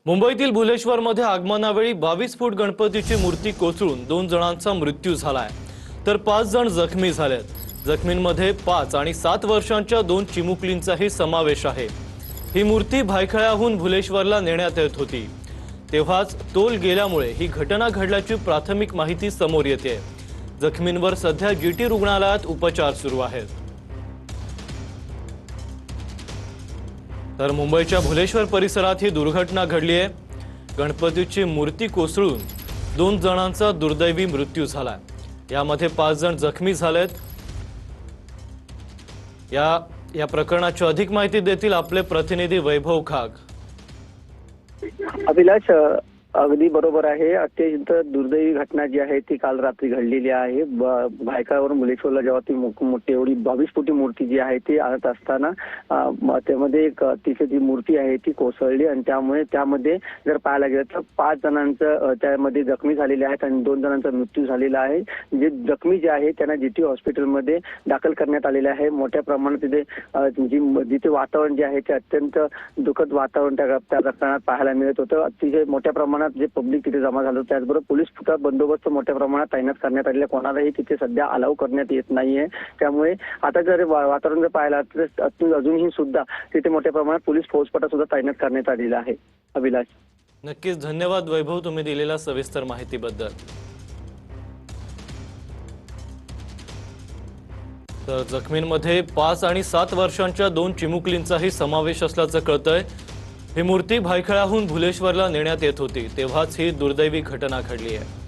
मुंबईतील भुलेश्वरमध्ये आगमनावेळी 22 फूट गणपतीची मूर्ती कोसळून 2 जणांचा मृत्यू झालाय तर 5 जण जखमी झालेत। जखमींमध्ये 5 आणि 7 वर्षांच्या 2 चिमुकलींचाही समावेश आहे। ही मूर्ती भायखळ्याहून भुलेश्वरला नेण्यात येत होती, तेव्हाच तोल गेल्यामुळे ही घटना घडल्याची प्राथमिक माहिती समोर येते। जखमींवर सध्या जीटी रुग्णालयात उपचार सुरू आहेत। तर मुंबईच्या भुलेश्वर परिसरात ही दुर्घटना घडली आहे। गणपतीची मूर्ती कोसळून 2 जणांचा दुर्दैवी मृत्यू झाला। यामध्ये 5 जण जखमी झालेत। या प्रकरणाची अधिक माहिती देतील आपले प्रतिनिधी वैभव खाग। अभिलाष, अगदी बरोबर आहे। अत्यंत दुर्दैवी घटना जी आहे ती काल रात्री घडलेली आहे। भायखळ्यावरून भुलेश्वरला जेव्हा ती मोठी एवढी 22 फुटी मूर्ती जी आहे ती आणत असताना त्यामध्ये एक तिथे जी मूर्ती आहे ती कोसळली आणि त्यामध्ये जर पाहायला गेलं तर 5 जणांचं त्यामध्ये जखमी झालेले आहेत आणि 2 जणांचा मृत्यू झालेला आहे। जे जखमी जे आहे त्यांना जीटी हॉस्पिटलमध्ये दाखल करण्यात आलेले आहे। मोठ्या प्रमाणात जिथे वातावरण जे आहे ते अत्यंत दुःखद वातावरण त्या प्रकरणात पाहायला मिळत होतं। अतिशय मोठ्या प्रमाणात जे पब्लिक तिथे जमा झालं, त्याचबरोबर पोलीस बंदोबस्त मोठ्या प्रमाणात तैनात करण्यात आलेला, कोणालाही तिथे सध्या अलाव करण्यात येत नाहीये। त्यामुळे आता जर वातावरण जर पाहायला तर अजूनही सुद्धा तिथे मोठ्या प्रमाणात पोलीस फौजफाटा सुद्धा तैनात करण्यात आलेला आहे। अभिलाष, नक्कीच धन्यवाद वैभव, तुम्ही दिलेल्या सविस्तर माहितीबद्दल। तर जखमींमध्ये 5 आणि 7 वर्षांच्या 2 चिमुकलींचाही समावेश असल्याचं कळतंय। ही मूर्ती भायखळ्याहून भुलेश्वरला नेण्यात येत होती, तेव्हाच ही दुर्दैवी घटना घडली आहे।